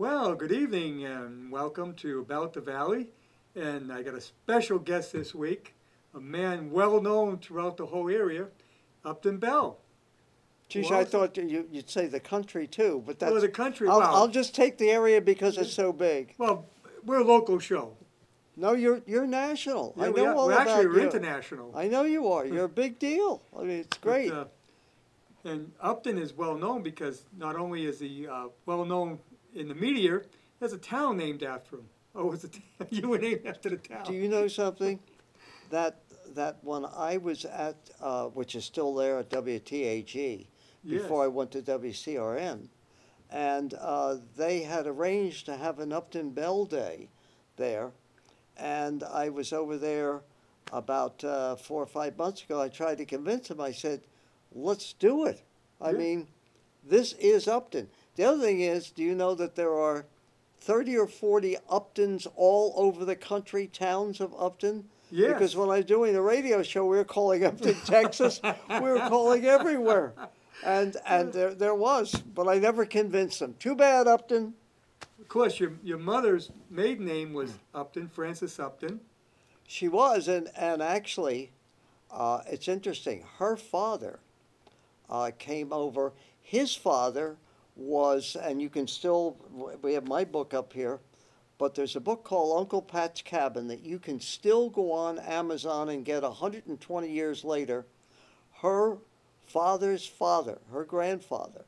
Well, good evening and welcome to About the Valley. And I got a special guest this week, a man well known throughout the whole area, Upton Bell. Geez, Who I also, thought you'd say the country too, but well, that's, the country, I'll wow. just take the area because it's so big. Well, we're a local show. No, you're national. Yeah, I we know are, all we're actually about we're you. international. I know you are. You're a big deal. I mean, it's But, great. and Upton is well known because not only is he well known in the media, there's a town named after him. Oh, it's a you were named after the Do town. you know something? That when I was at, which is still there at WTAG, Yes. before I went to WCRN, and they had arranged to have an Upton Bell Day there, and I was over there about 4 or 5 months ago. I tried to convince him. I said, "Let's do it." I Yeah. mean, this is Upton. The other thing is, do you know that there are 30 or 40 Uptons all over the country, towns of Upton? Because Yes. when I was doing the radio show, we were calling Upton, Texas. We were calling everywhere. And there was, but I never convinced them. Too bad, Upton. Of course, your mother's maiden name was Upton, Frances Upton. She was, and actually, it's interesting. Her father came over. His father was, and you can still, we have my book up here, but there's a book called Uncle Pat's Cabin that you can still go on Amazon and get 120 years later. Her father's father, her grandfather,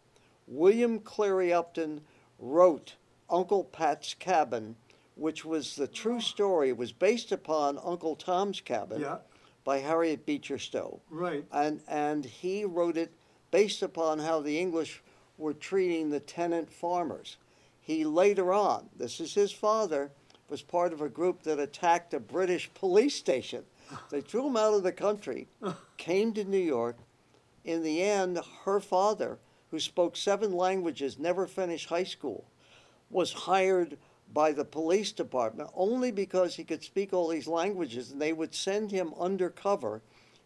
William Cleary Upton, wrote Uncle Pat's Cabin, which was the true story. It was based upon Uncle Tom's Cabin Yeah, by Harriet Beecher Stowe. right. And he wrote it based upon how the English were treating the tenant farmers. He later on, this is his father, was part of a group that attacked a British police station. They threw him out of the country, came to New York. In the end, her father, who spoke 7 languages, never finished high school, was hired by the police department only because he could speak all these languages, and they would send him undercover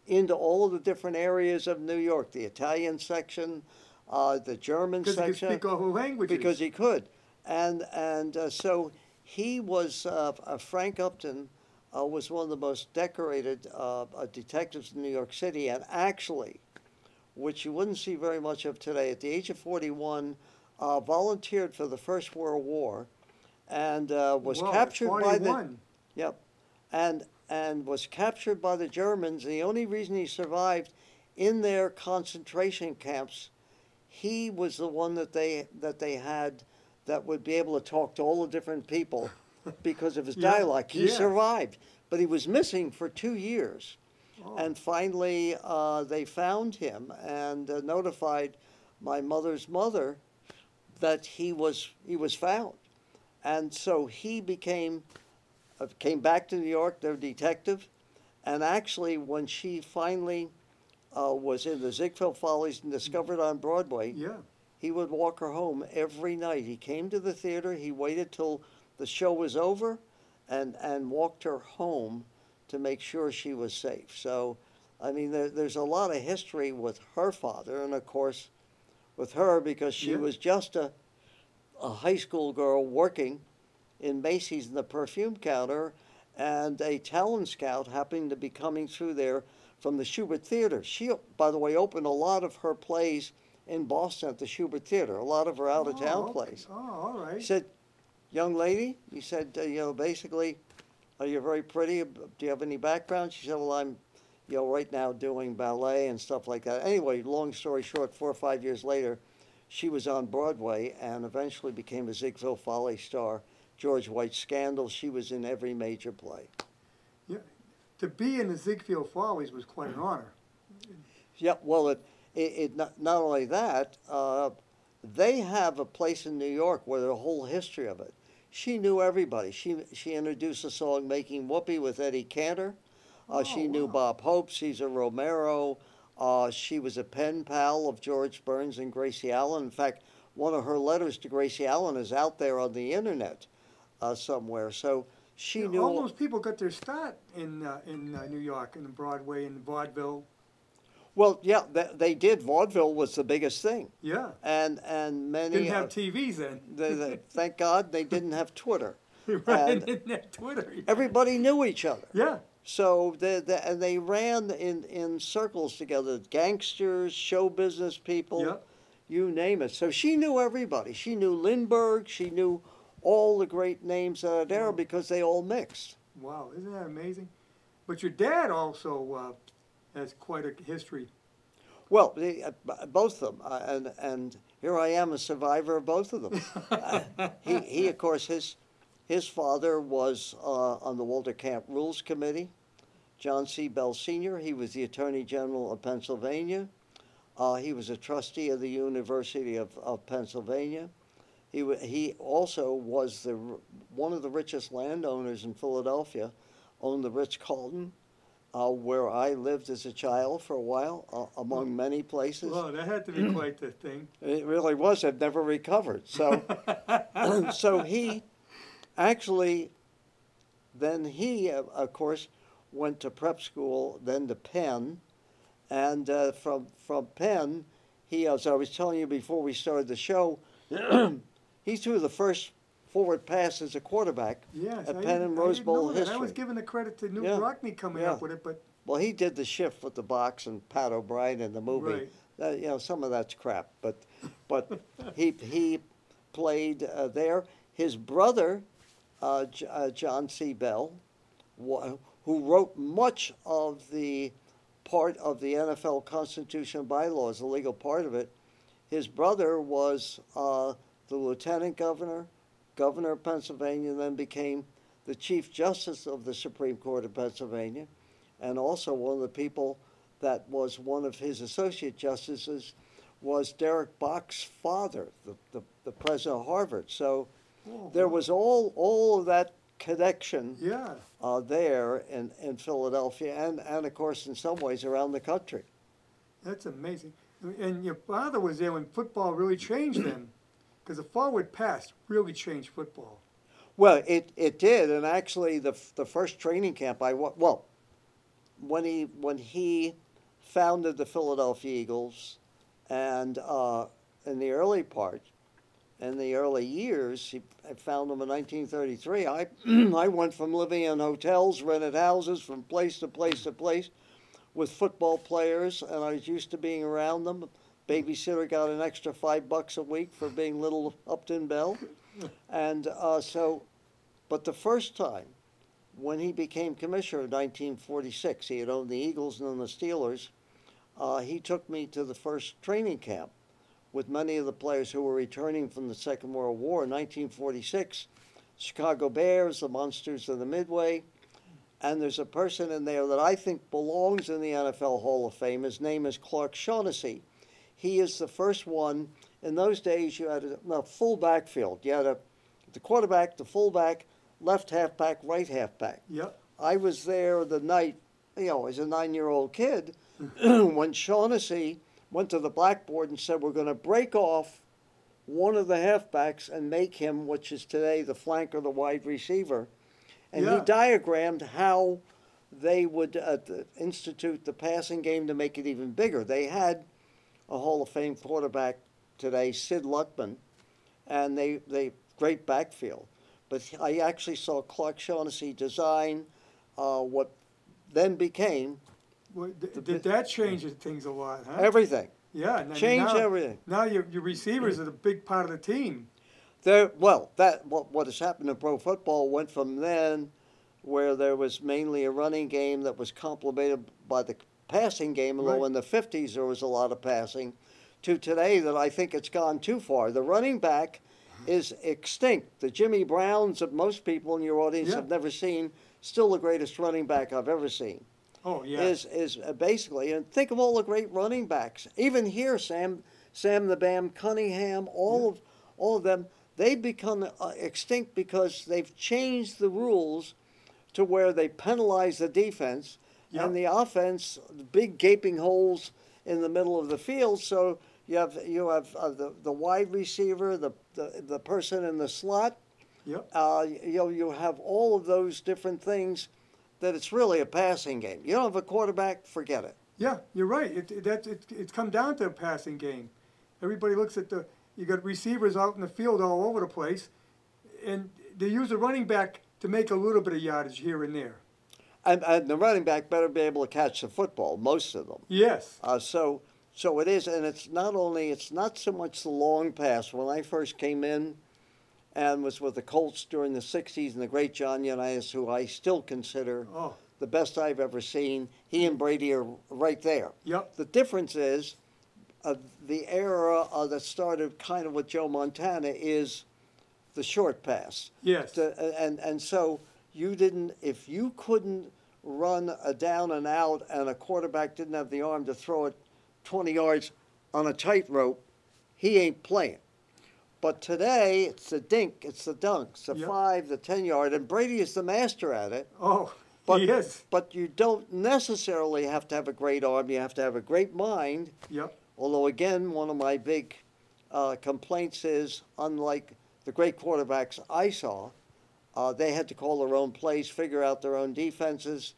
into all of the different areas of New York, the Italian section, the German Because he could section, speak all the languages. because he could. So he was, Frank Upton was one of the most decorated detectives in New York City, and actually, which you wouldn't see very much of today, at the age of 41, volunteered for the First World War, and was Whoa, captured by the 41. yep, and was captured by the Germans. The only reason he survived in their concentration camps, he was the one that they had that would be able to talk to all the different people because of his Yeah, dialect. He yes. survived, but he was missing for 2 years. Oh, And finally, they found him and notified my mother's mother that he was found. And so he came back to New York, their detective, and actually when she finally was in the Ziegfeld Follies and discovered on Broadway, yeah. he would walk her home every night. He came to the theater, he waited till the show was over, and walked her home to make sure she was safe. So, I mean, there's a lot of history with her father, and of course with her because she Yeah. was just a high school girl working in Macy's in the perfume counter, and a talent scout happened to be coming through there from the Shubert Theater. She, by the way, opened a lot of her plays in Boston at the Shubert Theater, a lot of her out-of-town Oh, plays. oh, all He right. said, "Young lady," he said, basically, you're very pretty. Do you have any background? She said, "Well, I'm, right now doing ballet and stuff like that." Anyway, long story short, 4 or 5 years later, she was on Broadway and eventually became a Ziegfeld Folly star. George White's Scandal. She was in every major play. Yeah. To be in the Ziegfeld Follies was quite an honor. Yeah, well, it not only that, they have a place in New York where the whole history of it. She knew everybody. She introduced the song "Making Whoopee" with Eddie Cantor. Oh, She knew wow. Bob Hope, Cesar Romero. She was a pen pal of George Burns and Gracie Allen. In fact, one of her letters to Gracie Allen is out there on the internet somewhere. So she Yeah, knew. all those people got their start in New York, in Broadway, and vaudeville. Well, yeah, they did. Vaudeville was the biggest thing, Yeah. and many. Didn't have TVs then. Thank God they didn't have Twitter, Right, and didn't have Twitter. Yeah. everybody knew each other. Yeah. So and they ran in circles together, gangsters, show business people, Yeah. you name it. So she knew everybody. She knew Lindbergh. She knew all the great names that are there Wow. because they all mixed. Wow, isn't that amazing? But your dad also has quite a history. Well, both of them, and here I am, a survivor of both of them. He of course, his father was on the Walter Camp Rules Committee. John C. Bell Sr. He was the Attorney General of Pennsylvania. He was a trustee of the University of Pennsylvania. He also was one of the richest landowners in Philadelphia, owned the Ritz-Carlton, where I lived as a child for a while, among many places. Well, that had to be quite the thing. It really was. I've never recovered. So, so he actually, then he, of course, went to prep school, then to Penn, and from Penn, he, as I was telling you before we started the show, he threw the first forward pass as a quarterback Yes, at Penn and Rose Bowl history. I was giving the credit to Newt Yeah. Rockne coming Yeah. up with it, but Well, he did the shift with the box and Pat O'Brien in the movie. Right. Some of that's crap, but he played there. His brother, John C. Bell, who wrote much of the part of the NFL Constitution bylaws, the legal part of it. His brother was the lieutenant governor, governor of Pennsylvania, and then became the Chief Justice of the Supreme Court of Pennsylvania, and also one of the people that was one of his associate justices was Derek Bach's father, the president of Harvard. So there was all of that connection yeah. there in Philadelphia and of course in some ways around the country. That's amazing. And your father was there when football really changed then, because the forward pass really changed football. Well, it did, and actually the first training camp when he founded the Philadelphia Eagles, and in the early part, in the early years, I found them in 1933. I went from living in hotels, rented houses from place to place to place, with football players, and I was used to being around them. Babysitter got an extra $5 a week for being little Upton Bell, and but the first time, when he became commissioner in 1946, he had owned the Eagles and then the Steelers. He took me to the first training camp with many of the players who were returning from the Second World War in 1946. Chicago Bears, the Monsters of the Midway. And there's a person in there that I think belongs in the NFL Hall of Fame. His name is Clark Shaughnessy. He is the first one. In those days, you had a full backfield. You had the quarterback, the fullback, left halfback, right halfback. Yep. I was there the night, as a 9-year-old kid, when Shaughnessy went to the blackboard and said, we're going to break off one of the halfbacks and make him, which is today the flanker, the wide receiver. And he diagrammed how they would institute the passing game to make it even bigger. They had a Hall of Fame quarterback today, Sid Luckman, and they great backfield. But I actually saw Clark Shaughnessy design what then became Well, did that change things a lot, huh? everything. Yeah. And Change now, everything. Now your receivers are the big part of the team. What has happened in pro football went from then, where there was mainly a running game that was complemented by the passing game, although in the 50s there was a lot of passing, to today that I think it's gone too far. The running back is extinct. The Jimmy Browns that most people in your audience have never seen, still the greatest running back I've ever seen. Oh, yeah. Is basically, and think of all the great running backs. Even here, Sam the Bam Cunningham, all of them, they've become extinct because they've changed the rules to where they penalize the defense and the offense, the big gaping holes in the middle of the field. So you have the wide receiver, the person in the slot. Yep. You have all of those different things that it's really a passing game. You don't have a quarterback, forget it. Yeah, you're right. It's come down to a passing game. Everybody looks at you got receivers out in the field all over the place, and they use a running back to make a little bit of yardage here and there. And the running back better be able to catch the football, most of them. Yes. So it is, and it's not so much the long pass. When I first came in and was with the Colts during the 60s and the great John Unitas, who I still consider Oh, the best I've ever seen, he and Brady are right there. yep. The difference is the era that started kind of with Joe Montana is the short pass. Yes. And so if you couldn't run a down and out and a quarterback didn't have the arm to throw it 20 yards on a tightrope, he ain't playing. But today, it's the dink, it's the dunk, it's the Yep. 5, the 10-yard, and Brady is the master at it. Oh, But, he is. But you don't necessarily have to have a great arm. You have to have a great mind. Yep. Although, again, one of my big complaints is, unlike the great quarterbacks I saw, they had to call their own plays, figure out their own defenses.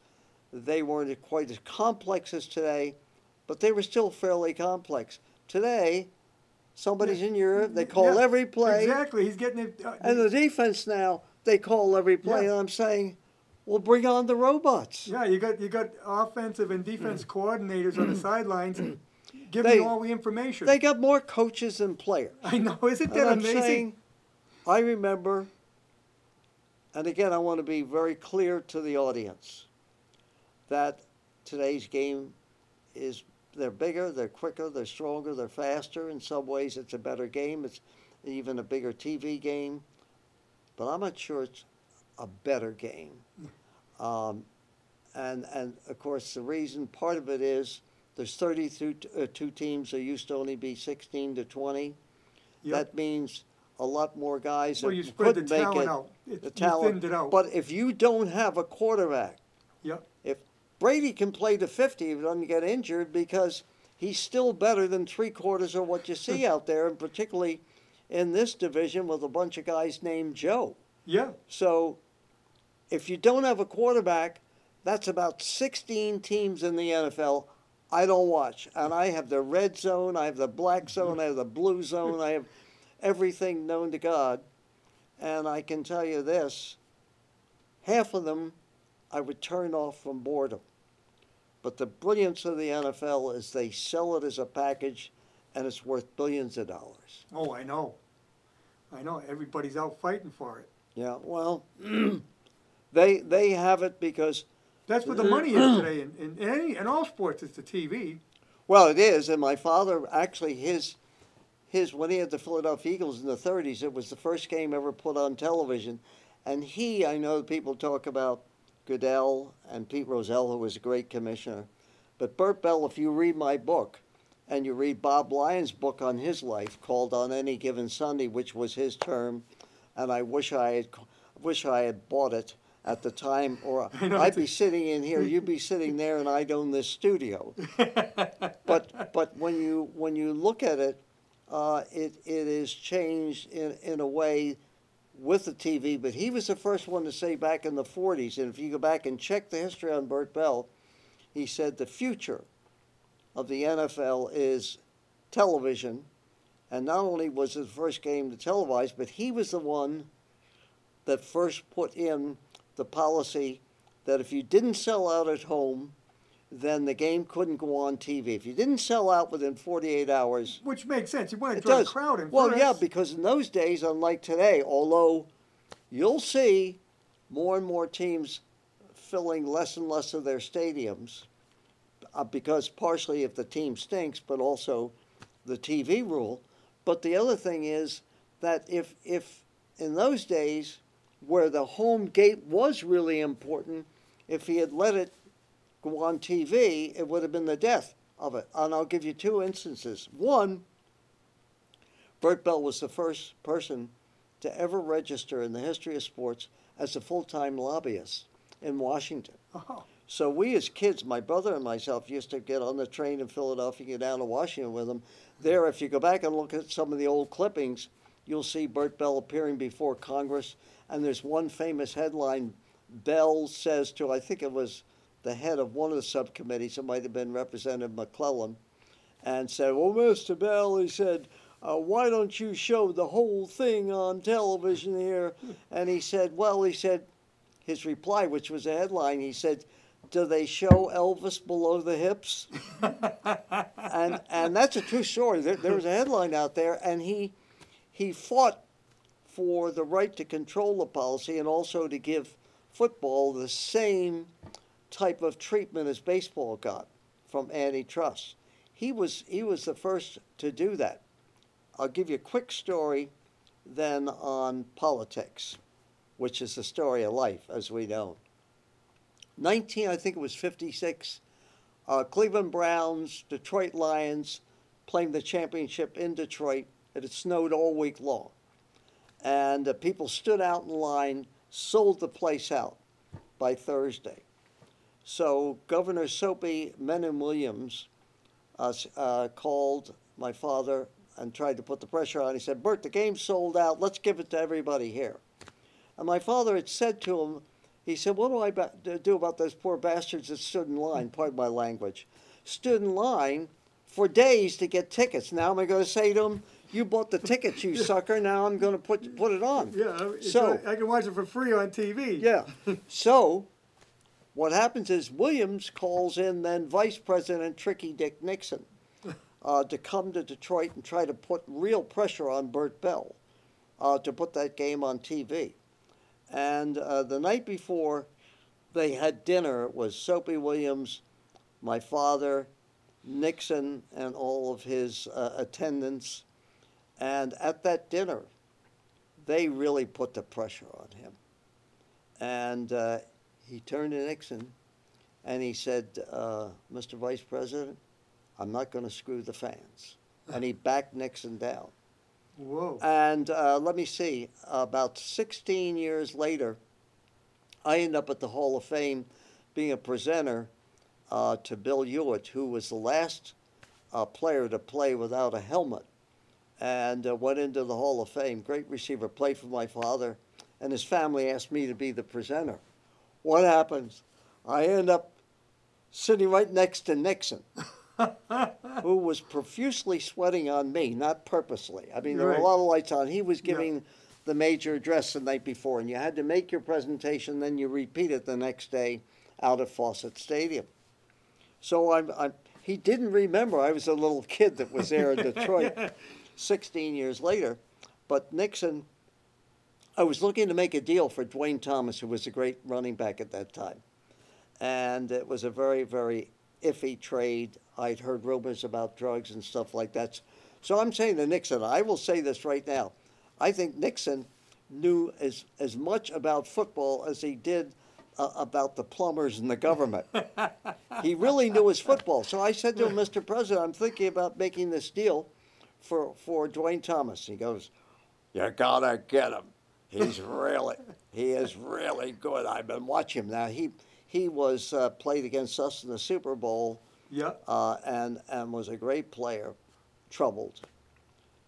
They weren't quite as complex as today, but they were still fairly complex. Today, somebody's in Europe, they call Yeah, every play. Exactly. He's getting it. And the defense now, they call every play. Yeah. And I'm saying, well, bring on the robots. Yeah, you got offensive and defense coordinators on the sidelines giving you all the information. They got more coaches than players. I know, isn't And that I'm amazing? saying, I remember, and again, I want to be very clear to the audience, that today's game they're bigger, they're quicker, they're stronger, they're faster. In some ways, it's a better game. It's even a bigger TV game. But I'm not sure it's a better game. And of course, the reason, part of it is there's 32 teams. There used to only be 16 to 20. Yep. That means a lot more guys Well, that you spread the couldn't make talent it. out. The You talent. thinned it out. But if you don't have a quarterback, Yep. if Brady can play to 50 if he doesn't get injured, because he's still better than 3/4 of what you see out there, and particularly in this division with a bunch of guys named Joe. Yeah. So if you don't have a quarterback, that's about 16 teams in the NFL I don't watch. And I have the red zone, I have the black zone, I have the blue zone, I have everything known to God. And I can tell you this, half of them I would turn off from boredom. But the brilliance of the NFL is they sell it as a package, and it's worth billions of dollars. Oh, I know. Everybody's out fighting for it. Yeah, well, they have it because, That's what the money is today in all sports. It's the TV. well, it is. And my father, actually, his when he had the Philadelphia Eagles in the 30s, it was the first game ever put on television. And I know people talk about Goodell and Pete Rozelle, who was a great commissioner. But Burt Bell, if you read my book, and you read Bob Lyons' book on his life called On Any Given Sunday, which was his term, and I wish I had bought it at the time, or I'd be sitting in here, you'd be sitting there, and I'd own this studio. But when you look at it, it is changed in a way with the TV. But he was the first one to say back in the 40s, and if you go back and check the history on Burt Bell, he said the future of the NFL is television. And not only was it the first game to televise, but he was the one that first put in the policy that if you didn't sell out at home, then the game couldn't go on TV. If you didn't sell out within 48 hours, Which makes sense. You want to it draw a does. crowd in Well, first. yeah, because in those days, unlike today, although you'll see more and more teams filling less and less of their stadiums, because partially if the team stinks, but also the TV rule. But the other thing is that if in those days where the home gate was really important, if he had let it go on TV, it would have been the death of it. And I'll give you two instances. One, Burt Bell was the first person to ever register in the history of sports as a full-time lobbyist in Washington. Oh, So we as kids, my brother and myself, used to get on the train in Philadelphia, get down to Washington with him. There, if you go back and look at some of the old clippings, you'll see Burt Bell appearing before Congress. And there's one famous headline, Bell says to, I think it was the head of one of the subcommittees, it might have been Representative McClellan, and said, "Well, Mr. Bell," he said, "why don't you show the whole thing on television here?" And he said, well, he said, his reply, which was a headline, he said, "Do they show Elvis below the hips?" and that's a true story. There was a headline out there, and he fought for the right to control the policy and also to give football the same type of treatment as baseball got from antitrust. He was the first to do that. I'll give you a quick story then on politics, which is the story of life, as we know. I think it was 56, Cleveland Browns, Detroit Lions playing the championship in Detroit. It had snowed all week long. And people stood out in line, sold the place out by Thursday. So Governor Soapy Menem-Williams called my father and tried to put the pressure on. He said, "Bert, the game's sold out. Let's give it to everybody here." And my father had said to him, he said, "What do I do about those poor bastards that stood in line," pardon my language, stood in line for days to get tickets. Now am I going to say to them, "You bought the tickets, you sucker. Now I'm going to put it on." Yeah, so I can watch it for free on TV. Yeah. So what happens is Williams calls in then Vice President Tricky Dick Nixon to come to Detroit and try to put real pressure on Bert Bell to put that game on TV. And the night before they had dinner, it was Soapy Williams, my father, Nixon, and all of his attendants. And at that dinner, they really put the pressure on him. And he turned to Nixon and he said, "Mr. Vice President, I'm not going to screw the fans." And he backed Nixon down. Whoa. And let me see, about 16 years later, I ended up at the Hall of Fame being a presenter to Bill Hewitt, who was the last player to play without a helmet, and went into the Hall of Fame. Great receiver, played for my father, and his family asked me to be the presenter. What happens? I end up sitting right next to Nixon, who was profusely sweating on me, not purposely. I mean, there were a lot of lights on. He was giving the major address the night before, and you had to make your presentation, then you repeat it the next day out at Fawcett Stadium. So he didn't remember I was a little kid that was there in Detroit 16 years later. But Nixon, I was looking to make a deal for Dwayne Thomas, who was a great running back at that time. And it was a very, very iffy trade. I'd heard rumors about drugs and stuff like that. So I'm saying to Nixon, I will say this right now. I think Nixon knew as much about football as he did about the plumbers and the government. He really knew his football. So I said to him, "Mr. President, I'm thinking about making this deal for Dwayne Thomas." He goes, "You gotta get him. He is really good. I've been watching him now. He was played against us in the Super Bowl, and was a great player, troubled."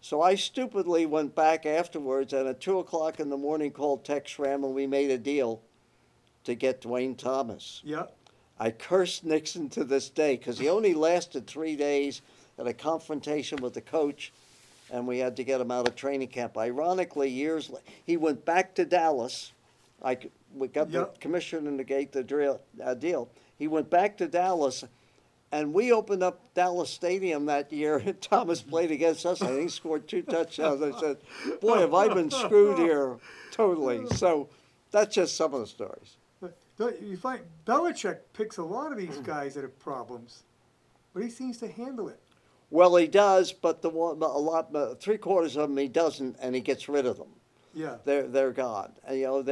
So I stupidly went back afterwards and at 2 o'clock in the morning called Tex Schramm and we made a deal to get Dwayne Thomas. I cursed Nixon to this day because he only lasted 3 days at a confrontation with the coach, and we had to get him out of training camp. Ironically, years later, he went back to Dallas. We got the commissioner to negate the deal. He went back to Dallas, and we opened up Dallas Stadium that year. Thomas played against us. I think he scored 2 touchdowns. I said, "Boy, have I been screwed here totally." So that's just some of the stories. You find Belichick picks a lot of these guys that have problems, but he seems to handle it. Well, he does, but 3/4 of them he doesn't, and he gets rid of them. They're gone. And, you know,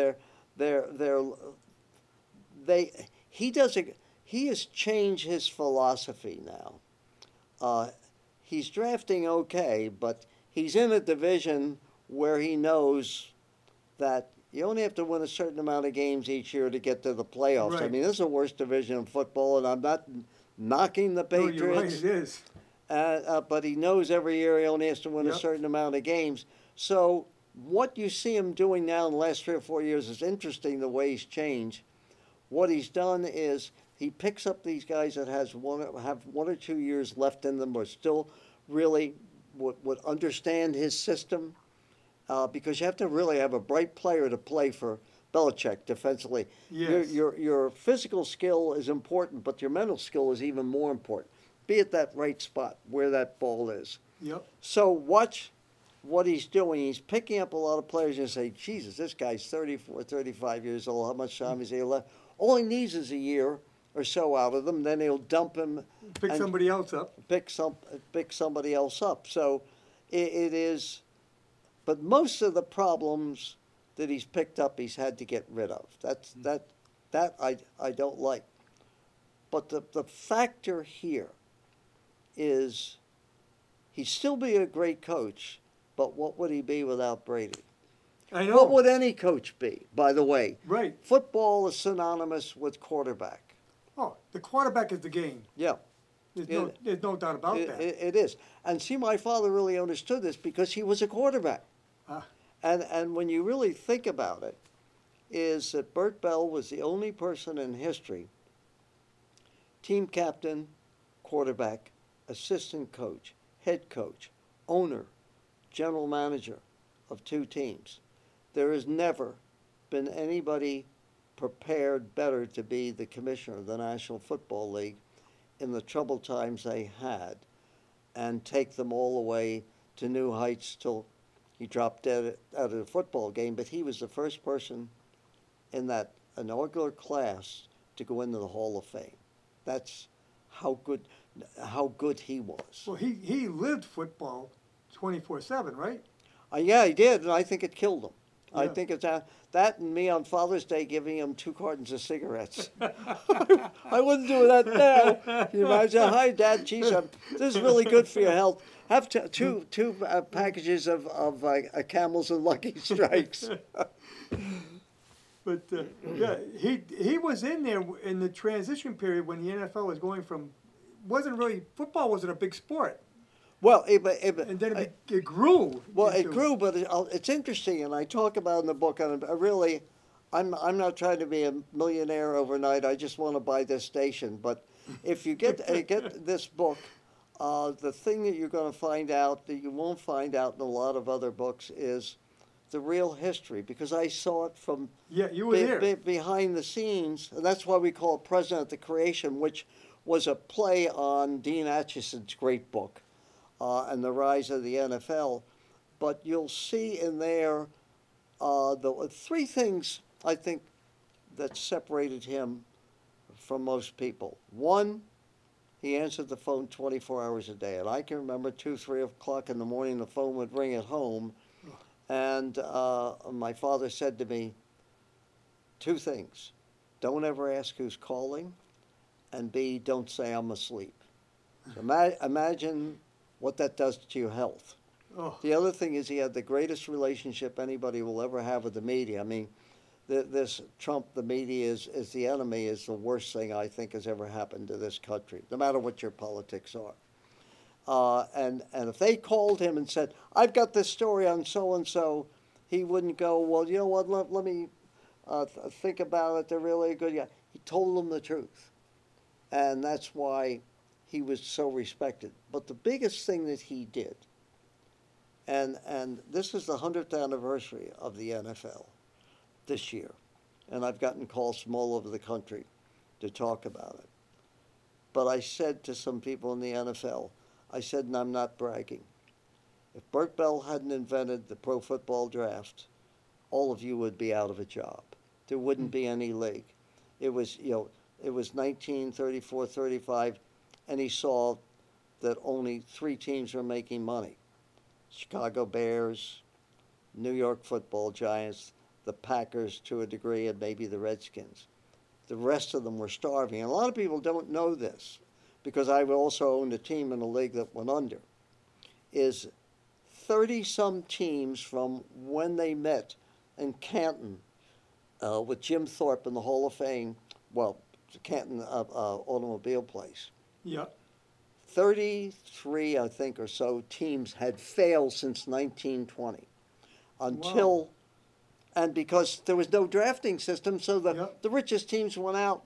he has changed his philosophy now. He's drafting okay, but he's in a division where he knows that you only have to win a certain amount of games each year to get to the playoffs. I mean, this is the worst division in football, and I'm not knocking the Patriots. No, you're right, it is. But he knows every year he only has to win a certain amount of games. So what you see him doing now in the last 3 or 4 years is interesting, the way he's changed. What he's done is he picks up these guys that have 1 or 2 years left in them, or still really would understand his system, because you have to really have a bright player to play for Belichick defensively. Yes. Your physical skill is important, but your mental skill is even more important. Be at that right spot where that ball is. Yep. So watch what he's doing. He's picking up a lot of players and say, Jesus, this guy's 34, 35 years old. How much time is he left? All he needs is a year or so out of them. Then he'll dump him. Pick and somebody else up. pick somebody else up. So it is, but most of the problems that he's picked up, he's had to get rid of. That I don't like. But the factor here is he'd still be a great coach, but what would he be without Brady? I know. What would any coach be, by the way? Right. Football is synonymous with quarterback. Oh, the quarterback is the game. Yeah. There's no doubt about that. It is. And see, my father really understood this because he was a quarterback. Ah. And when you really think about it, is that Bert Bell was the only person in history, team captain, quarterback, assistant coach, head coach, owner, general manager of 2 teams. There has never been anybody prepared better to be the commissioner of the National Football League in the troubled times they had and take them all the way to new heights till he dropped dead out of the football game. But he was the first person in that inaugural class to go into the Hall of Fame. That's how good he was. Well, he lived football 24/7, right? Yeah, he did, and I think it killed him. I Yeah. think it's that and me on Father's Day giving him 2 cartons of cigarettes. I wouldn't do that now. Can you imagine? Hi, Dad. Geez, this is really good for your health. Have two packages of Camels and Lucky Strikes. But yeah, he was in there in the transition period when the NFL was going from football wasn't a big sport, Well, and then it grew. Well, it into- grew, but it's interesting, and I talk about in the book. And I'm not trying to be a millionaire overnight. I just want to buy this station. But if you get this book, the thing that you're going to find out that you won't find out in a lot of other books is the real history, because I saw it from Yeah, you were there. behind the scenes, and that's why we call it President of the Creation, which was a play on Dean Acheson's great book, and the rise of the NFL. But you'll see in there the 3 things I think that separated him from most people. One, he answered the phone 24 hours a day, and I can remember 2, 3 o'clock in the morning the phone would ring at home. And my father said to me 2 things. Don't ever ask who's calling, and B, don't say I'm asleep. So imagine what that does to your health. Oh, The other thing is he had the greatest relationship anybody will ever have with the media. I mean, this Trump, the media is the enemy, is the worst thing I think has ever happened to this country, no matter what your politics are. And if they called him and said, I've got this story on so-and-so, he wouldn't go, well, you know what, let me think about it. They're really a good guy. He told them the truth. And that's why he was so respected. But the biggest thing that he did, and this is the 100th anniversary of the NFL this year, and I've gotten calls from all over the country to talk about it. But I said to some people in the NFL, I said, and I'm not bragging, if Bert Bell hadn't invented the pro football draft, all of you would be out of a job. There wouldn't be any league. It was 1934, 35, and he saw that only 3 teams were making money. Chicago Bears, New York Football Giants, the Packers to a degree, and maybe the Redskins. The rest of them were starving. And a lot of people don't know this, because I also owned a team in a league that went under, is 30-some teams from when they met in Canton with Jim Thorpe in the Hall of Fame, well, the Canton automobile place. yeah. 33, I think, or so teams had failed since 1920 until, Wow. and because there was no drafting system, so Yep. the richest teams went out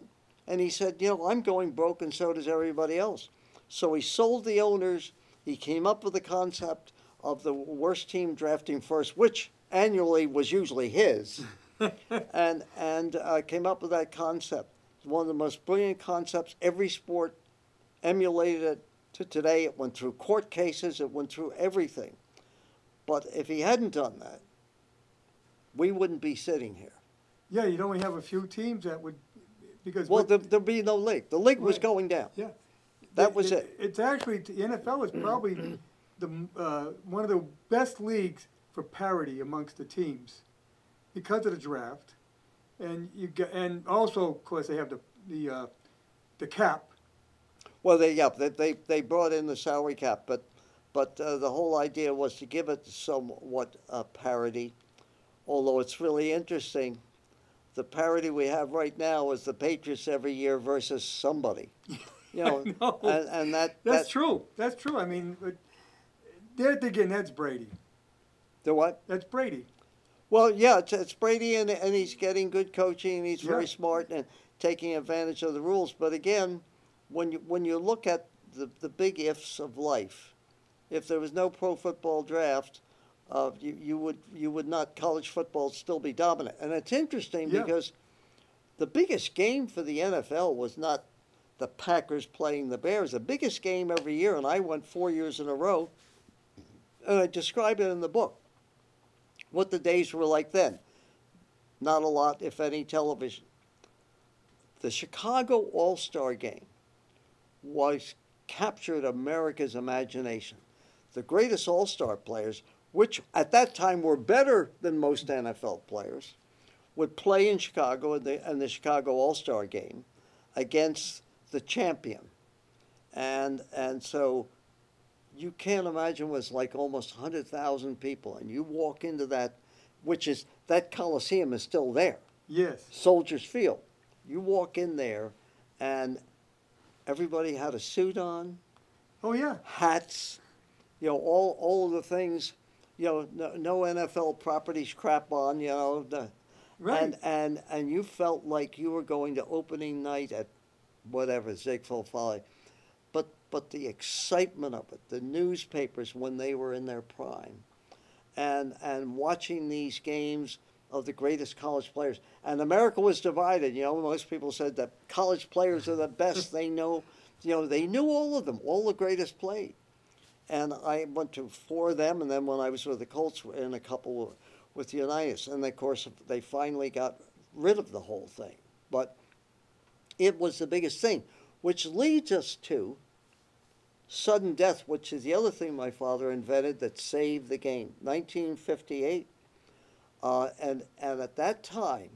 And he said, you know, I'm going broke and so does everybody else. So he sold the owners. He came up with the concept of the worst team drafting first, which annually was usually his, and came up with that concept. It's one of the most brilliant concepts. Every sport emulated it to today. It went through court cases. It went through everything. But if he hadn't done that, we wouldn't be sitting here. Yeah, you'd only have a few teams that would, because. Well, there'd be no league. The league was Right. going down. Yeah. That was it. It's actually, the NFL is probably one of the best leagues for parity amongst the teams because of the draft. And and also, of course, they have the cap. Well, they brought in the salary cap, but the whole idea was to give it somewhat parity. Although it's really interesting, the parity we have right now is the Patriots every year versus somebody. You know, I know. and That's true. That's true. I mean, but there again, that's Brady. the what? That's Brady. Well, yeah, it's Brady, and he's getting good coaching, and he's very Yeah. smart and taking advantage of the rules. But again, when you look at the big ifs of life, if there was no pro football draft, you would not, college football would still be dominant. And it's interesting Yeah. because the biggest game for the NFL was not the Packers playing the Bears. The biggest game every year, and I went 4 years in a row, and I describe it in the book, what the days were like then. Not a lot, if any, television. The Chicago All-Star Game captured America's imagination. The greatest All-Star players, which at that time were better than most NFL players, would play in Chicago in the Chicago All-Star Game against the champion. And so you can't imagine, it was like almost 100,000 people, and you walk into that, that Coliseum is still there, Yes. Soldiers Field. You walk in there, and everybody had a suit on, Oh yeah. hats, you know, all of the things, you know, no NFL properties crap on, you know, Right. and you felt like you were going to opening night at whatever, Ziegfeld Folly. But the excitement of it, the newspapers when they were in their prime, and watching these games of the greatest college players. And America was divided. You know, most people said that college players are the best. They know, you know, they knew all of them. All the greatest played. And I went to 4 of them, and then when I was with the Colts, in a couple with the Unitas. And of course, they finally got rid of the whole thing. But it was the biggest thing, which leads us to sudden death, which is the other thing my father invented that saved the game. 1958. And at that time,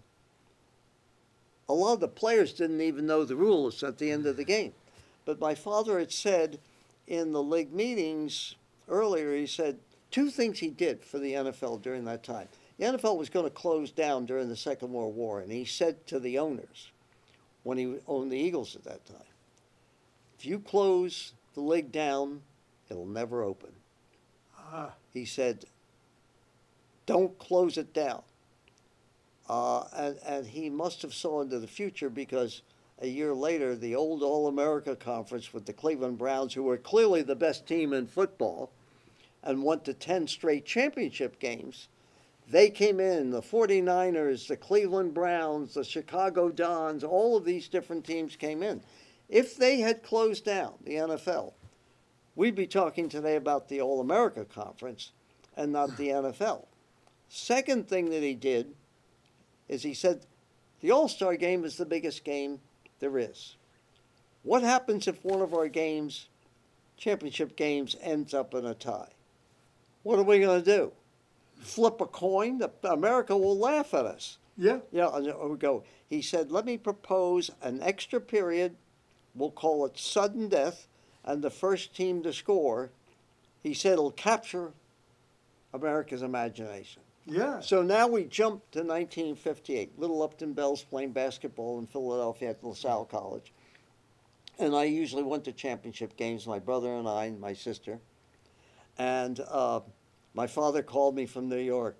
a lot of the players didn't even know the rules at the end of the game. But my father had said in the league meetings earlier, he said 2 things he did for the NFL during that time. The NFL was going to close down during the Second World War, and he said to the owners, when he owned the Eagles at that time, if you close the league down, it'll never open. He said, don't close it down. And he must have saw into the future, because a year later, the old All-America Conference with the Cleveland Browns, who were clearly the best team in football and went to 10 straight championship games, they came in, the 49ers, the Cleveland Browns, the Chicago Dons, all of these different teams came in. If they had closed down the NFL, we'd be talking today about the All-America Conference and not the NFL. Second thing that he did is he said, the All-Star Game is the biggest game there is. What happens if one of our games, championship games, ends up in a tie? What are we going to do? Flip a coin? America will laugh at us. Yeah. Yeah, and we go. He said, let me propose an extra period. We'll call it sudden death, and the first team to score, he said, will capture America's imagination. Yeah. So now we jump to 1958. Little Upton Bells playing basketball in Philadelphia at LaSalle College. And I usually went to championship games, my brother and I and my sister. And my father called me from New York.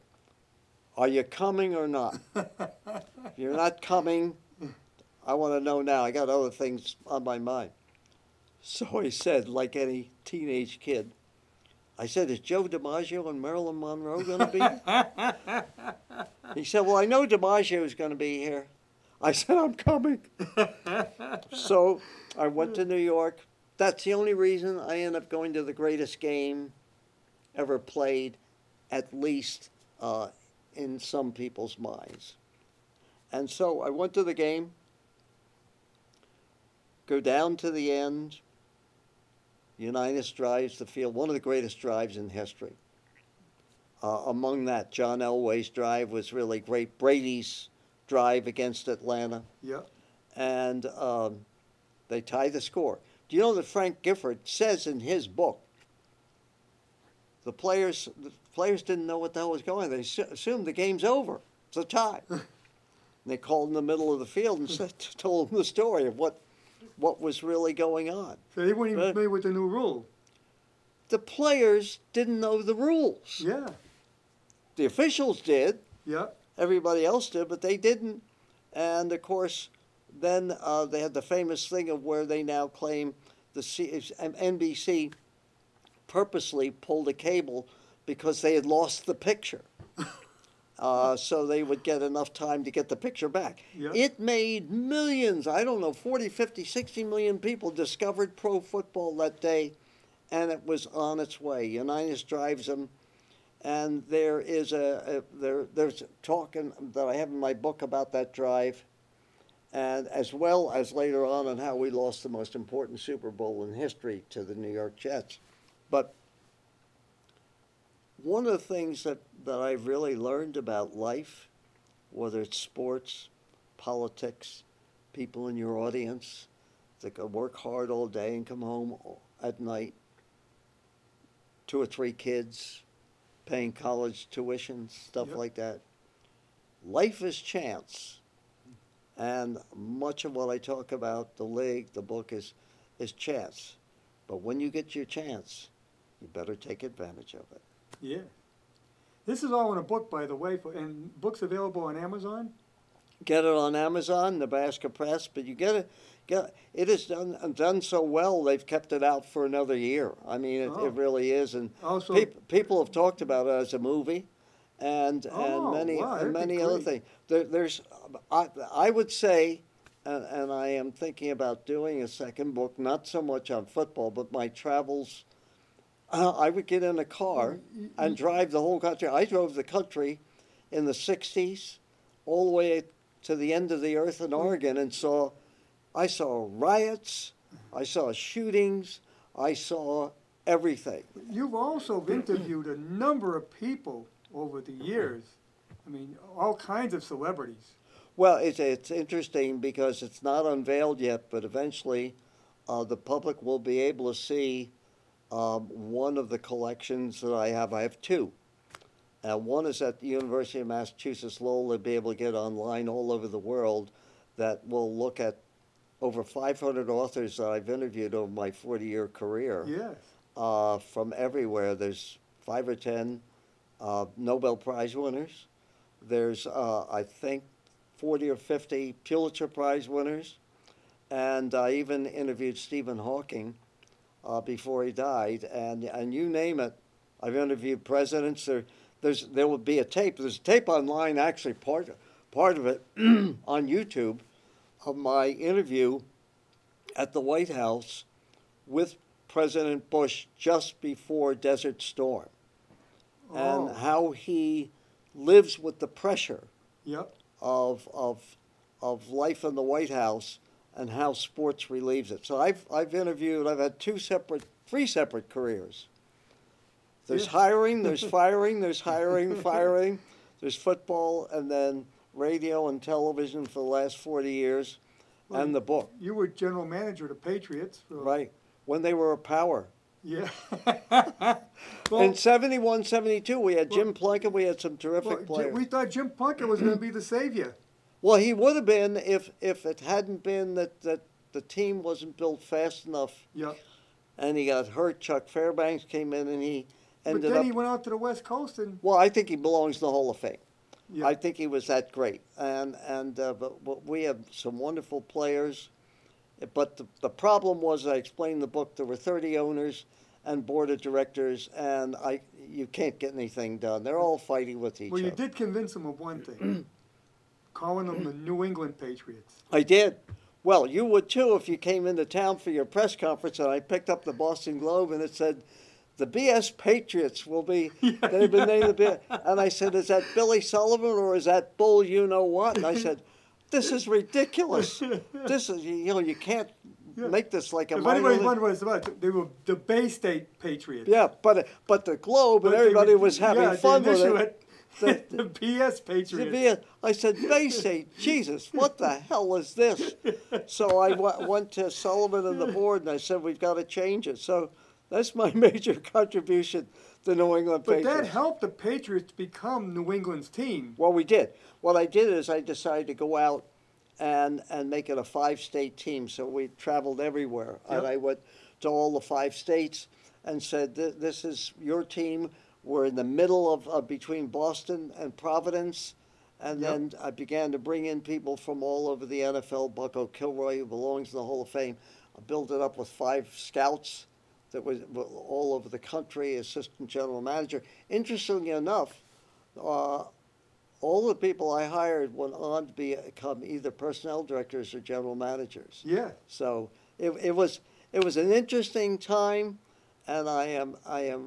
Are you coming or not? If you're not coming, I want to know now. I got other things on my mind. So I said, like any teenage kid, I said, is Joe DiMaggio and Marilyn Monroe going to be here? He said, well, I know DiMaggio is going to be here. I said, I'm coming. So I went to New York. That's the only reason I ended up going to the greatest game ever played, at least in some people's minds. And so I went to the game, go down to the end. Unitas drives the field, one of the greatest drives in history. Among that, John Elway's drive was really great. Brady's drive against Atlanta. Yeah. And they tied the score. Do you know that Frank Gifford says in his book, the players didn't know what the hell was going on. They assumed the game's over. It's a tie. And they called in the middle of the field and told them the story of what was really going on. So they weren't even familiar with the new rule. The players didn't know the rules. Yeah. The officials did. Yeah. Everybody else did, but they didn't. And of course, then they had the famous thing of where they now claim the NBC purposely pulled a cable because they had lost the picture. So they would get enough time to get the picture back. Yeah. It made millions, I don't know, 40, 50, 60 million people discovered pro football that day, and it was on its way. Unitas drives them, and there is there's talk that I have in my book about that drive, and as well as later on how we lost the most important Super Bowl in history to the New York Jets. But one of the things that I've really learned about life, whether it's sports, politics, people in your audience that can work hard all day and come home at night, 2 or 3 kids, paying college tuition, stuff Yep. like that. Life is chance. And much of what I talk about, the league, the book, is chance. But when you get your chance, you better take advantage of it. Yeah. This is all in a book, by the way, and books available on Amazon. Get it on Amazon, Nebraska Press, but you get it is done so well they've kept it out for another year. I mean, it really is, and Also, people have talked about it as a movie, and Oh, many wow, and that'd be many other great. things. There's I would say, and I am thinking about doing a second book, not so much on football, but my travels. I would get in a car and drive the whole country. I drove the country in the 60s all the way to the end of the earth in Oregon and I saw riots, I saw shootings, I saw everything. you've also interviewed a number of people over the years. I mean, all kinds of celebrities. Well, it's interesting because it's not unveiled yet, but eventually the public will be able to see one of the collections that I have. I have 2. One is at the University of Massachusetts Lowell. They'll be able to get online all over the world that will look at over 500 authors that I've interviewed over my 40-year career. Yes. From everywhere. There's 5 or 10 Nobel Prize winners. There's, I think, 40 or 50 Pulitzer Prize winners. And I even interviewed Stephen Hawking before he died. And you name it, I've interviewed presidents. There will be a tape. There's a tape online, actually, part of it on YouTube, of my interview at the White House with President Bush just before Desert Storm, and how he lives with the pressure Yep. of life in the White House and how sports relieves it. So I've had 3 separate careers. There's hiring, there's firing, there's hiring, firing, there's football, and then radio and television for the last 40 years, and the book. You were general manager of the Patriots. So. Right, when they were a power. Yeah. In 71, 72, we had Jim Plunkett, we had some terrific players. We thought Jim Plunkett was going to be the savior. Well, he would have been if it hadn't been that the team wasn't built fast enough, Yep. and he got hurt. Chuck Fairbanks came in, and he But ended then up. he went out to the West Coast and Well, I think he belongs in the Hall of Fame. Yeah. I think he was that great, but we have some wonderful players. But the problem was, I explained in the book, there were 30 owners and board of directors, and you can't get anything done. They're all fighting with each Well, you other. did convince them of one thing, calling them the New England Patriots. I did. Well, you would too if you came into town for your press conference and I picked up the Boston Globe and it said, the BS Patriots will be, they've been named the BS. And I said, is that Billy Sullivan or is that Bull you know what? And I said, this is ridiculous. This is, you can't make this like a If minor anybody's league. wondering what it's about, they were the Bay State Patriots. Yeah, but the Globe and But they everybody would- was having yeah, fun they with initial it. the BS The Patriots. BS. I said, Bay State, Jesus, what the hell is this? So I went to Sullivan and the board and I said, we've got to change it. So that's my major contribution to New England But Patriots. that helped the Patriots become New England's team. Well, we did. What I did is I decided to go out and make it a 5-state team. So we traveled everywhere. Yep. And I went to all the 5 states and said, this is your team. We're in the middle of between Boston and Providence. And Yep. then I began to bring in people from all over the NFL. Bucko Kilroy, who belongs in the Hall of Fame. I built it up with 5 scouts that were all over the country, assistant general manager. Interestingly enough, all the people I hired went on to become either personnel directors or general managers. Yeah. So it was an interesting time, and I am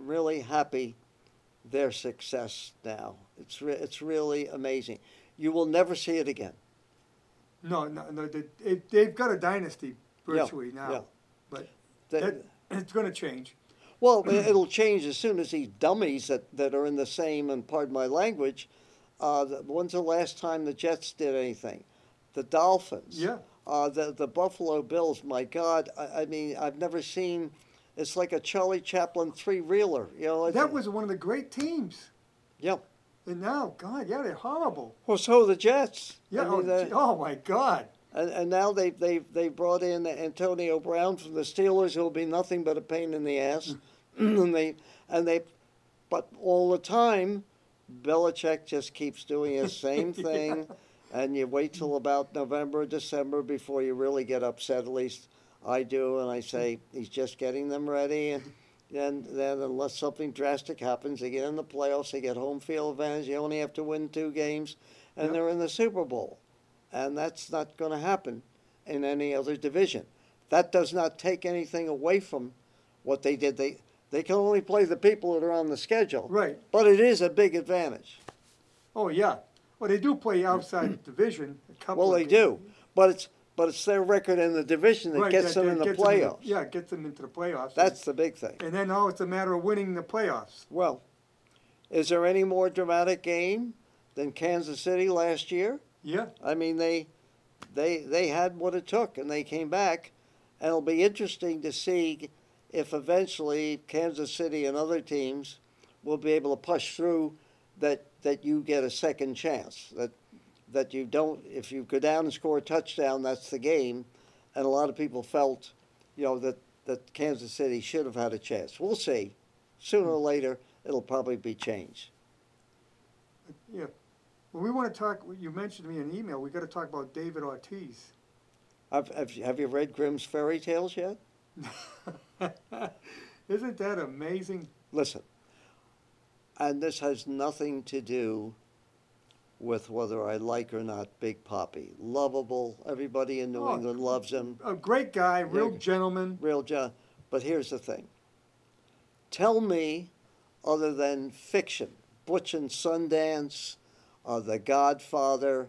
really happy their success now. It's really amazing. You will never see it again. No, they've got a dynasty virtually now. Yeah. But They- it's going to change. Well, it'll change as soon as these dummies that are in the same, and pardon my language, when's the last time the Jets did anything? The Dolphins. Yeah. The Buffalo Bills, my God, I mean, I've never seen, it's like a Charlie Chaplin 3-reeler. That was one of the great teams. Yeah. And now, God, yeah, they're horrible. Well, so are the Jets. Yeah. I mean, Oh my God. And now they brought in Antonio Brown from the Steelers, who'll be nothing but a pain in the ass. But all the time, Belichick just keeps doing the same thing, and you wait till about November, December before you really get upset. At least I do, and I say he's just getting them ready, and then unless something drastic happens, they get in the playoffs, they get home field advantage. You only have to win 2 games, and Yep. they're in the Super Bowl. And that's not going to happen in any other division. That does not take anything away from what they did. They can only play the people that are on the schedule. Right. But it is a big advantage. Oh yeah. Well, they do play outside the division. A couple Well, of they games. do. But it's their record in the division that Right, gets them in the gets playoffs. yeah, gets them into the playoffs. That's the big thing. And then now it's a matter of winning the playoffs. Well, is there any more dramatic game than Kansas City last year? Yeah. I mean, they had what it took, and they came back. And it'll be interesting to see if eventually Kansas City and other teams will be able to push through that you get a second chance. That you don't, if you go down and score a touchdown, that's the game. And a lot of people felt, that Kansas City should have had a chance. We'll see. Sooner or later, it'll probably be changed. Yeah. Well, we want to talk. You mentioned to me in an email. We got to talk about David Ortiz. Have you read Grimm's fairy tales yet? Isn't that amazing? Listen, and this has nothing to do with whether I like or not Big Papi. Lovable. Everybody in New Oh, England loves him. A great guy, real Yeah. gentleman. Real John. But here's the thing. Tell me, other than fiction, Butch and Sundance, The Godfather,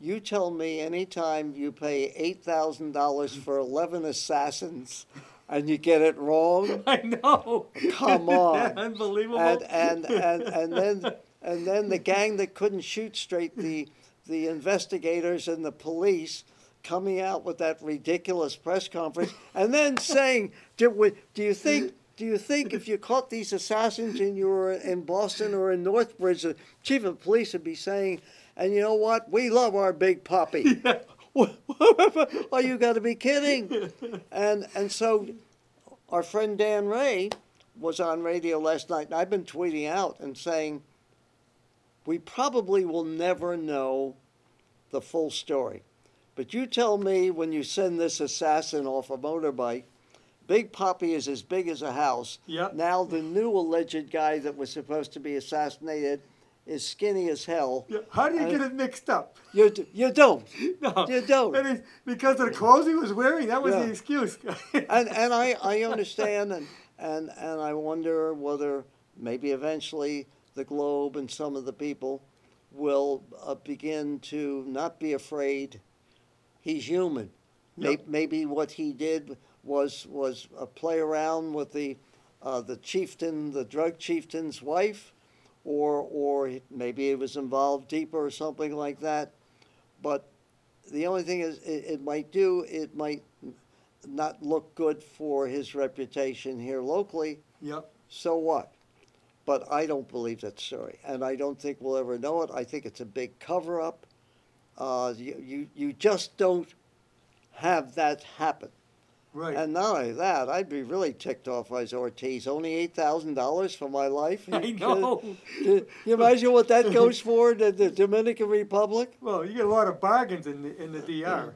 you tell me anytime you pay $8,000 for 11 assassins and you get it wrong, I know. come Isn't on. that unbelievable. And then the gang that couldn't shoot straight, the investigators and the police coming out with that ridiculous press conference, and then saying, do you think if you caught these assassins and you were in Boston or in Northbridge, the chief of police would be saying, and you know what, we love our Big Papi. Yeah. Oh, you got to be kidding. And so our friend Dan Ray was on radio last night, and I've been tweeting out and saying, we probably will never know the full story. But you tell me when you send this assassin off a motorbike, Big Poppy is as big as a house. Yep. Now the new alleged guy that was supposed to be assassinated is skinny as hell. Yeah. How do you get it mixed up? You don't. No, You don't. and because of the clothes he was wearing, that was Yeah. the excuse. And I understand, and I wonder whether maybe eventually the Globe and some of the people will begin to not be afraid. He's human. Yep. Maybe what he did was play around with the chieftain, the drug chieftain's wife, or maybe it was involved deeper or something like that. But the only thing is, it might not look good for his reputation here locally. Yep. So what? But I don't believe that story, and I don't think we'll ever know it. I think it's a big cover-up. You just don't have that happen. Right. And not only that, I'd be really ticked off as Ortiz. Only $8,000 for my life. I know. Can you imagine what that goes for in the Dominican Republic? Well, you get a lot of bargains in the DR.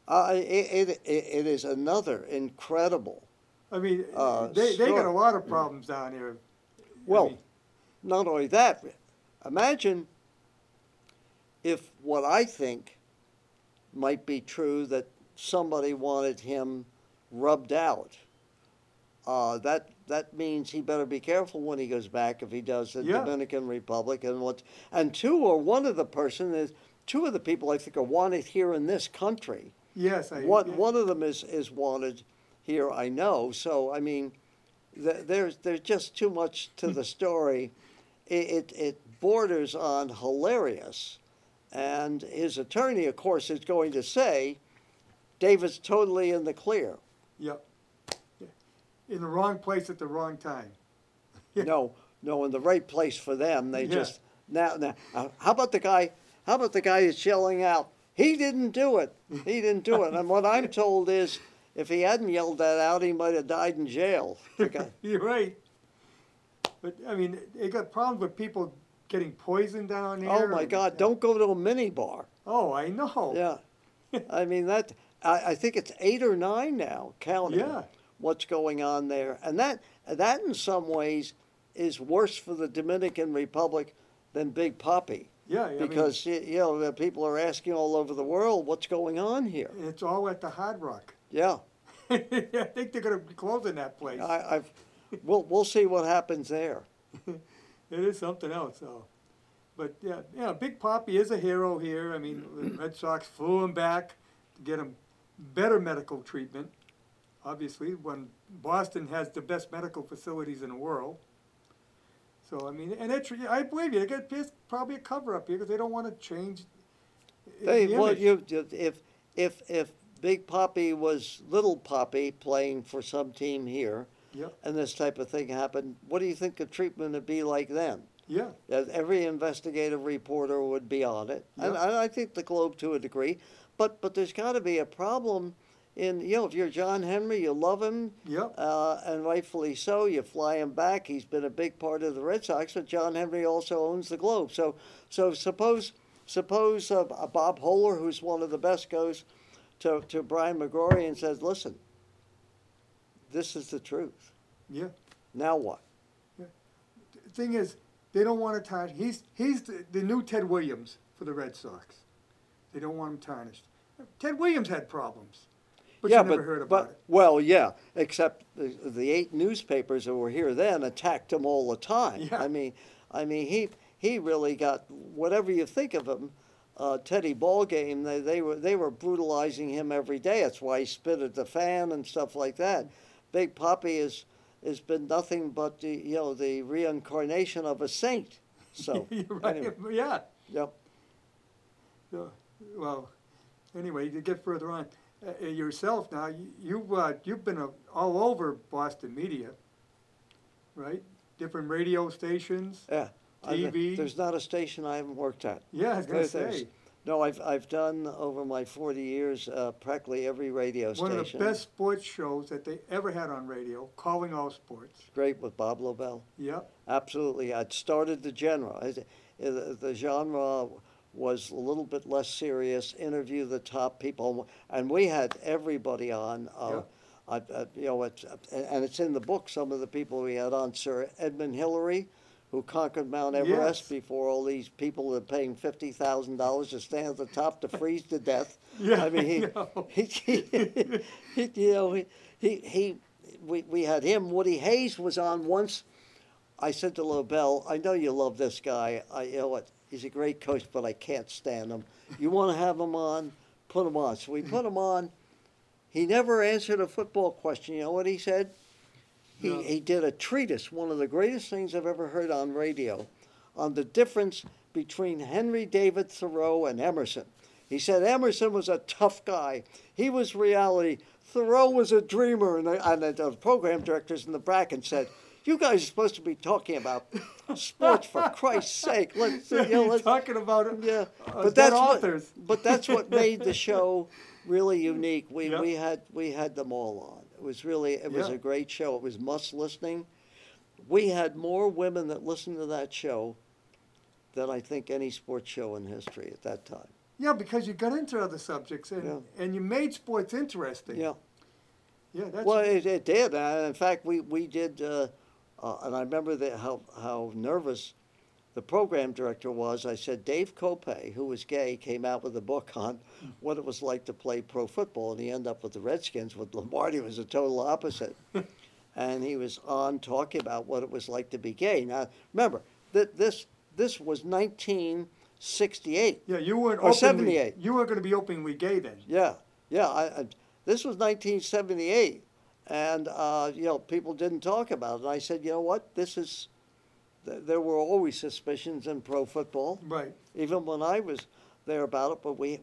It is another incredible. I mean, they got story. a lot of problems down here. Well, I mean, not only that, imagine if what I think might be true, that somebody wanted him rubbed out. That means he better be careful when he goes back, if he does, the Yeah. Dominican Republic. And two of the people I think are wanted here in this country. yes, One of them is wanted here, I know. So I mean, there's just too much to the story. It borders on hilarious, and his attorney, of course, is going to say David's totally in the clear. Yep. Yeah. In the wrong place at the wrong time. No, in the right place for them. They Yeah. just now. How about the guy? How about the guy who's yelling out, "He didn't do it. He didn't do it." And what I'm told is, if he hadn't yelled that out, he might have died in jail. The guy. You're right. But I mean, they got problems with people getting poisoned down there. Oh my God! Don't go to a mini bar. Oh, I know. Yeah, I mean that. I think it's 8 or 9 now, counting Yeah. what's going on there, and that in some ways is worse for the Dominican Republic than Big Poppy. Yeah, I mean, Because the people are asking all over the world what's going on here. it's all at the Hard Rock. Yeah, I think they're going to be closing that place. we'll see what happens there. It is something else. So, but yeah, Big Poppy is a hero here. I mean, the Red Sox flew him back to get him better medical treatment. Obviously, when Boston has the best medical facilities in the world. So I mean, and I believe you. It's probably a cover-up here because they don't want to change. The image. If Big Poppy was Little Poppy playing for some team here, Yep. and this type of thing happened, what do you think the treatment would be like then? Yeah. Every investigative reporter would be on it, Yep. and I think the Globe to a degree. But there's got to be a problem in, if you're John Henry, you love him, Yep. and rightfully so. You fly him back. He's been a big part of the Red Sox, but John Henry also owns the Globe. So suppose Bob Holler, who's one of the best, goes to Brian McGrory and says, "Listen, this is the truth. Yeah. Now what?" The thing is, they don't want to tarnish. He's the new Ted Williams for the Red Sox. They don't want him tarnished. Ted Williams had problems, but you never heard about it. Well, yeah, except the 8 newspapers that were here then attacked him all the time. Yeah. I mean, he really got, whatever you think of him, Teddy Ballgame. They were brutalizing him every day. That's why he spit at the fan and stuff like that. Big Poppy has been nothing but the reincarnation of a saint. So You're right. anyway, Yeah. yep. So, well, anyway, to get further on, yourself now, you've been all over Boston media, right? Different radio stations. Yeah. TV. There's not a station I haven't worked at. Yeah, I was going to There's- say. No, I've done over my 40 years practically every radio One station. of the best sports shows that they ever had on radio, Calling All Sports. Great with Bob Lobel. Yep. Absolutely. I'd started the General. The genre was a little bit less serious. Interview the top people, and we had everybody on. And it's in the book. Some of the people we had on, Sir Edmund Hillary, who conquered Mount Everest Yes. before all these people that are paying $50,000 to stand at the top to freeze to death. Yeah, I mean, we had him. Woody Hayes was on once. I said to LaBelle, I know you love this guy. You know what? He's a great coach, but I can't stand him. You want to have him on? Put him on. So we put him on. He never answered a football question. You know what he said? No. He did a treatise, one of the greatest things I've ever heard on radio, on the difference between Henry David Thoreau and Emerson. He said Emerson was a tough guy. He was reality. Thoreau was a dreamer. And the program directors in the bracket said, you guys are supposed to be talking about sports for Christ's sake. Let's talking about it. Yeah, But authors. But that's what made the show really unique. Yep. We had them all on. It was Yeah. a great show. It was must listening. We had more women that listened to that show than I think any sports show in history at that time. Yeah, because you got into other subjects and, Yeah. and you made sports interesting. Yeah. Yeah, that's Well, it did. In fact, we did, and I remember how nervous the program director was. I said, Dave Kopay, who was gay, came out with a book on what it was like to play pro football, and he ended up with the Redskins. With Lombardi, was the total opposite. And he was on talking about what it was like to be gay. Now, remember, this was 1968. yeah, you weren't or openly, 78. You weren't going to be openly gay then. Yeah. This was 1978, and people didn't talk about it. And I said, you know what? There were always suspicions in pro football, Right. even when I was there about it. But we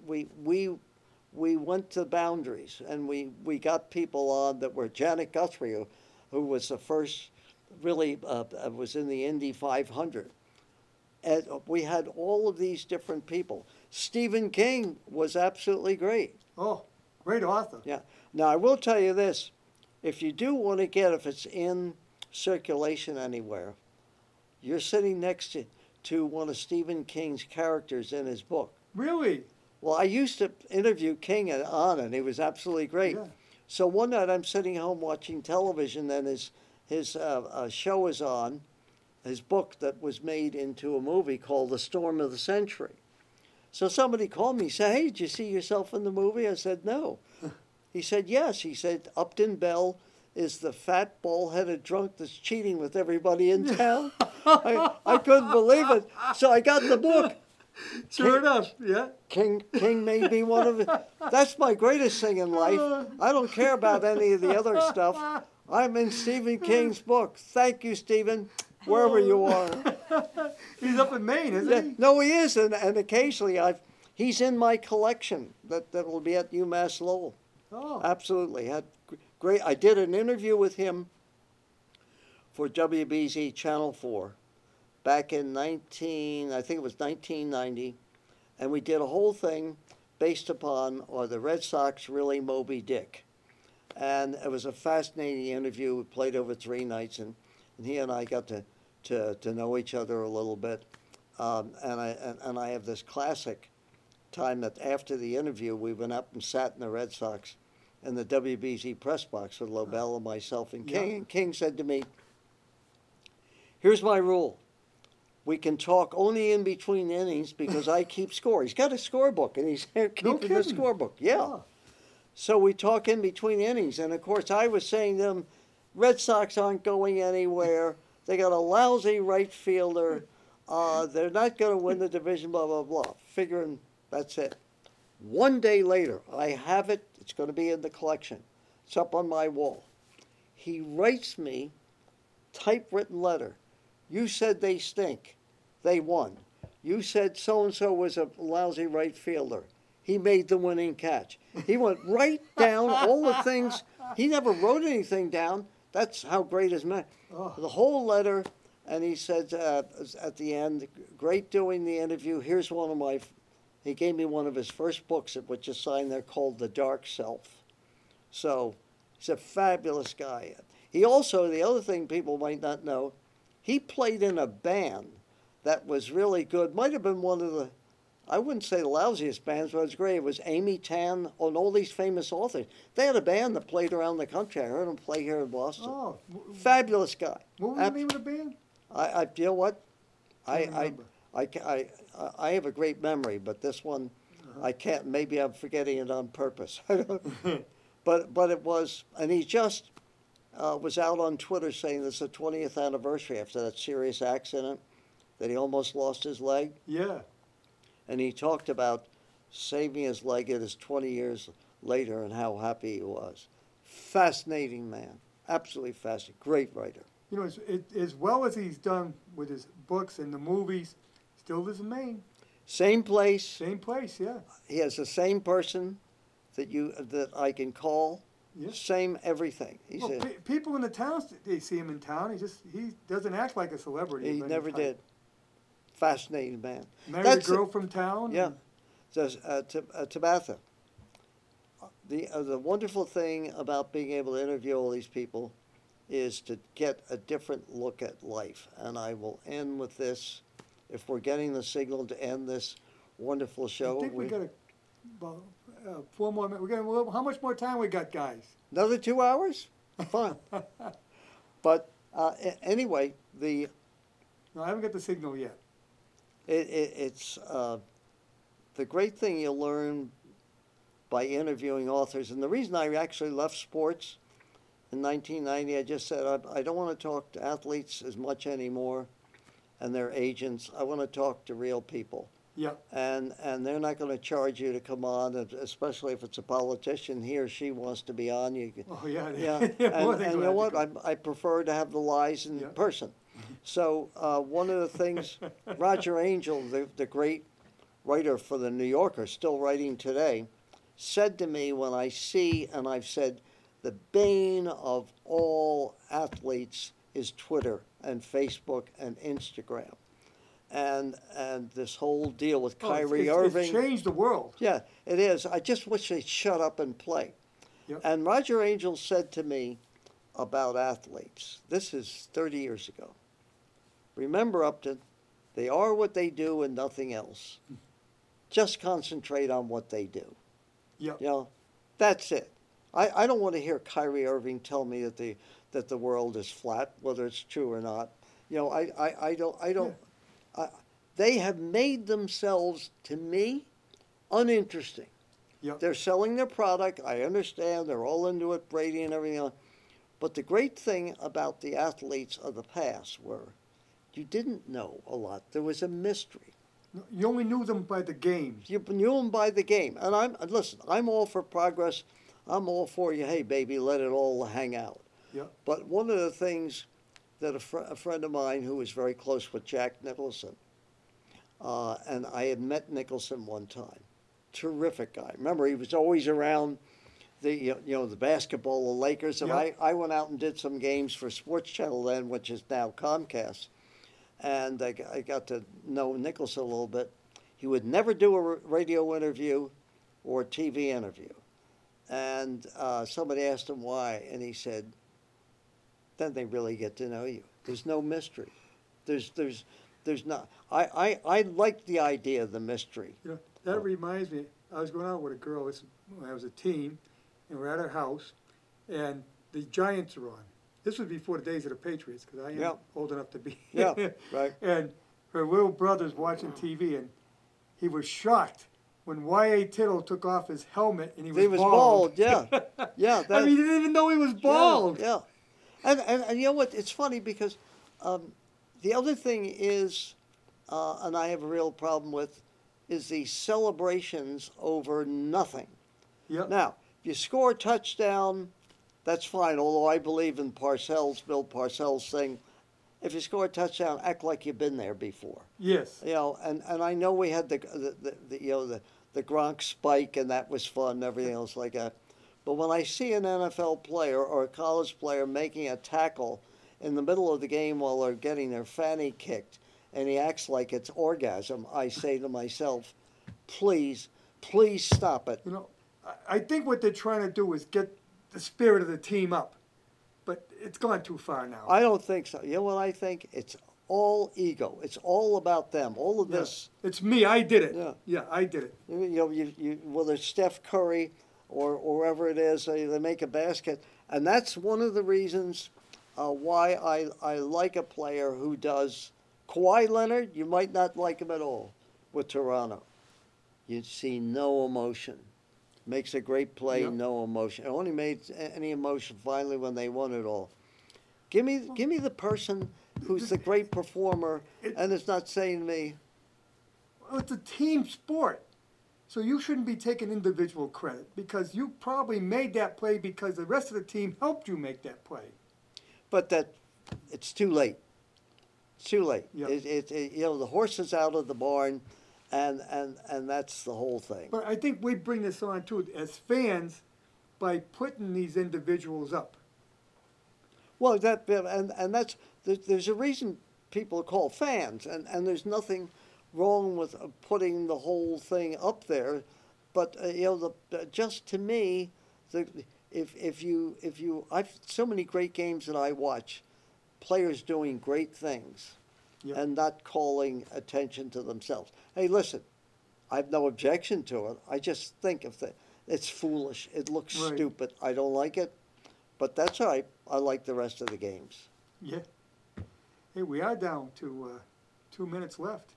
went to boundaries, and we got people on that were Janet Guthrie, who was the first, really was in the Indy 500. And we had all of these different people. Stephen King was absolutely great. Oh, great author. Yeah. Now, I will tell you this. If you do want to if it's in circulation anywhere, you're sitting next to one of Stephen King's characters in his book. Really? Well, I used to interview King and he was absolutely great. Yeah. So one night I'm sitting home watching television, and his show is on, his book that was made into a movie called The Storm of the Century. So somebody called me and said, hey, did you see yourself in the movie? I said, no. He said, yes. He said, Upton Bell is the fat, bald-headed drunk that's cheating with everybody in town. I couldn't believe it. So I got the book. Sure enough, yeah. King made me one of it. That's my greatest thing in life. I don't care about any of the other stuff. I'm in Stephen King's book. Thank you, Stephen, wherever you are. He's up in Maine, isn't he? No, he is, and occasionally he's in my collection that will be at UMass Lowell. Oh. Absolutely. Great. I did an interview with him for WBZ Channel 4 back in I think it was 1990, and we did a whole thing based upon, are the Red Sox really Moby Dick? And it was a fascinating interview. We played over 3 nights, and he and I got to know each other a little bit. And I have this classic time that after the interview, we went up and sat in the Red Sox in the WBZ press box with LaBelle and myself and King. Yeah. And King said to me, here's my rule. We can talk only in between innings because I keep score. He's got a scorebook, and he's keeping the kidding. scorebook. Yeah. So we talk in between innings. And, of course, I was saying to them, Red Sox aren't going anywhere. They got a lousy right fielder. They're not going to win the division, blah, blah, blah. Figuring that's it. One day later, I have it. It's going to be in the collection. It's up on my wall. He writes me, typewritten letter. You said they stink. They won. You said so-and-so was a lousy right fielder. He made the winning catch. He went right down all the things. He never wrote anything down. That's how great his man. Oh. The whole letter, and he said at the end, great doing the interview. Here's one of my, he gave me one of his first books, which is signed there, called The Dark Self. So he's a fabulous guy. He also, the other thing people might not know, he played in a band that was really good. Might have been one of the, I wouldn't say the lousiest bands, but it was great. It was Amy Tan and all these famous authors. They had a band that played around the country. I heard them play here in Boston. Oh, Fabulous guy. what was the name of the band? You know what? Can't remember. I have a great memory, but this one, I can't. Maybe I'm forgetting it on purpose. I don't. But it was, and he just was out on Twitter saying this is the 20th anniversary after that serious accident that he almost lost his leg, Yeah. and he talked about saving his leg at his 20 years later and how happy he was. Fascinating man, absolutely fascinating. Great writer. You know, as well as he's done with his books and the movies, still lives in Maine. Same place. Same place, yeah. He has the same person that I can call. Yeah. Same everything. He's Well, people in the town, they see him in town. He doesn't act like a celebrity. he of any never type. did. Fascinating man. Married That's a girl from town. Yeah. and- Tabitha. The wonderful thing about being able to interview all these people is to get a different look at life. And I will end with this. If we're getting the signal to end this wonderful show, I think we got about 4 more minutes. How much more time we got, guys? another 2 hours? Fine. But anyway, No, I haven't got the signal yet. it's the great thing you learn by interviewing authors. And the reason I actually left sports in 1990, I just said, I don't want to talk to athletes as much anymore and their agents. I want to talk to real people. Yeah. And they're not going to charge you to come on, especially if it's a politician. He or she wants to be on. Oh, yeah. Yeah, More than and you glad know to what? come. I prefer to have the lies in Yeah. person. So one of the things, Roger Angel, the great writer for the New Yorker, still writing today, said to me when I see, and I've said, the bane of all athletes is Twitter and Facebook and Instagram. And this whole deal with Oh, Kyrie it's Irving. changed the world. Yeah, it is. I just wish they'd shut up and play. Yep. And Roger Angel said to me about athletes, this is 30 years ago. Remember, Upton, they are what they do and nothing else. Just concentrate on what they do. Yep. You know, that's it. I don't want to hear Kyrie Irving tell me that the world is flat, whether it's true or not. You know, I don't. They have made themselves, to me, uninteresting. Yep. They're selling their product. I understand. They're all into it, Brady and everything else. But the great thing about the athletes of the past were you didn't know a lot. There was a mystery. You only knew them by the games. You knew them by the game. And listen, I'm all for progress. I'm all for you. Hey, baby, let it all hang out. Yep. But one of the things that a friend of mine who was very close with Jack Nicholson, and I had met Nicholson one time. Terrific guy. Remember, he was always around the the basketball, the Lakers. And Yep. I went out and did some games for Sports Channel then, which is now Comcast. And I got to know Nicholson a little bit. He would never do a radio interview or a TV interview. And somebody asked him why, and he said, then they really get to know you. There's no mystery. There's not. I like the idea of the mystery. You know, that reminds me, I was going out with a girl when I was a teen, and we're at her house, and the Giants are on. This was before the days of the Patriots, because I am Yeah. old enough to be. Yeah, right. And her little brother's watching TV, and he was shocked when Y.A. Tittle took off his helmet and he was bald. Yeah, yeah. I mean, he didn't even know he was bald. Yeah, and you know what? It's funny because the other thing is, and I have a real problem with, is the celebrations over nothing. Yep. Now, if you score a touchdown, that's fine. Although I believe in Bill Parcells' thing, if you score a touchdown, act like you've been there before. Yes. You know, and I know we had the Gronk spike, and that was fun and everything else like that. But when I see an NFL player or a college player making a tackle in the middle of the game while they're getting their fanny kicked, and he acts like it's orgasm, I say to myself, please stop it. You know, I think what they're trying to do is get the spirit of the team up, but it's gone too far now. I don't think so. You know what I think? It's all ego. It's all about them. All of Yeah. this, It's me, I did it. Yeah. Yeah, I did it. whether it's Steph Curry or whoever it is, they make a basket. And that's one of the reasons why I like a player who does. Kawhi Leonard, you might not like him at all with Toronto. You see no emotion. Makes a great play, Yep. no emotion. Only made any emotion finally when they won it all. Give me the person who's the great performer and is not saying to me, Well, it's a team sport. So you shouldn't be taking individual credit because you probably made that play because the rest of the team helped you make that play. but that it's too late. It's too late. Yep. The horse is out of the barn, and that's the whole thing. But I think we bring this on too as fans by putting these individuals up. Well, and that's there's a reason people are called fans, and there's nothing wrong with putting the whole thing up there, but just to me, if you I've so many great games that I watch, players doing great things, Yep. and not calling attention to themselves. Hey, listen, I have no objection to it. I just think it's foolish. It looks Right. stupid. I don't like it, but that's all right. I like the rest of the games. Yeah. Hey, we are down to 2 minutes left.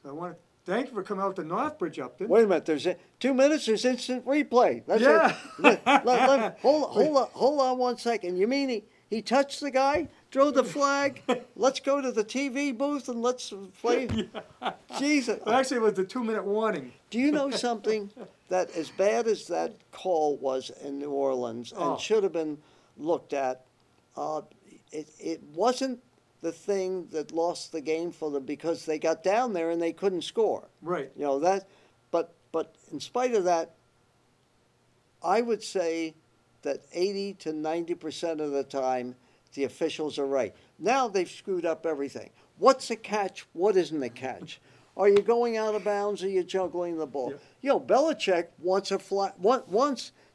So I want to thank you for coming out to Northbridge, Upton. Wait a minute. There's 2 minutes. There's instant replay. That's Yeah. it. Hold on 1 second. You mean he touched the guy, drew the flag? Let's go to the TV booth and let's play. Jesus. Well, actually, it was the 2-minute warning. Do you know something that as bad as that call was in New Orleans and Oh. should have been looked at, it wasn't the thing that lost the game for them because they got down there and they couldn't score. Right. But in spite of that, I would say that 80 to 90% of the time the officials are right. Now they've screwed up everything. What's a catch? What isn't a catch? Are you going out of bounds? Or are you juggling the ball? Yeah. Belichick wants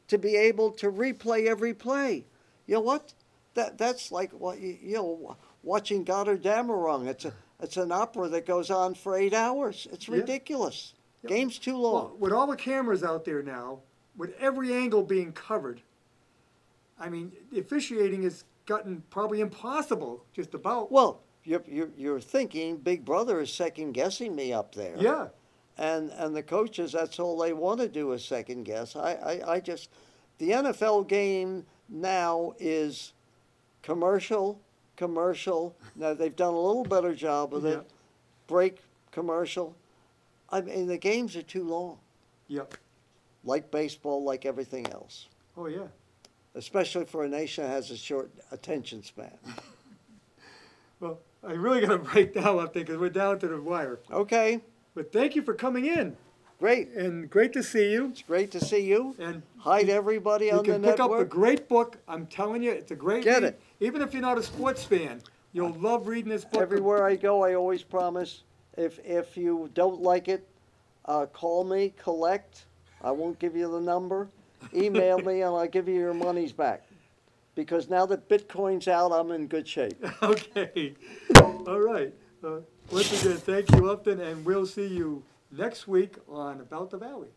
to be able to replay every play. You know what? That's like watching Goddard-Damerung. It's an opera that goes on for 8 hours. It's Yeah. ridiculous. Yeah. Game's too long. Well, with all the cameras out there now, with every angle being covered, I mean, the officiating has gotten probably impossible, just about. Well, you're thinking Big Brother is second guessing me up there. Yeah. And the coaches, that's all they want to do is second guess. I just the NFL game now is commercial. Now they've done a little better job with Yeah. it. Break, commercial. I mean the games are too long. Yep. Like baseball, like everything else. Oh, yeah. Especially for a nation that has a short attention span. Well, I really got to break down up there because we're down to the wire. Okay, But thank you for coming in, great. and great to see you. It's great to see you. And Hi to everybody you on the can pick up a network. great book. I'm telling you, it's a great Get read. it. Even if you're not a sports fan, you'll love reading this book. Everywhere I go, I always promise, if you don't like it, call me, collect. I won't give you the number. Email me, and I'll give you your monies back. Because now that Bitcoin's out, I'm in good shape. Okay. All right. Once again, thank you, Upton, and we'll see you next week on About the Valley.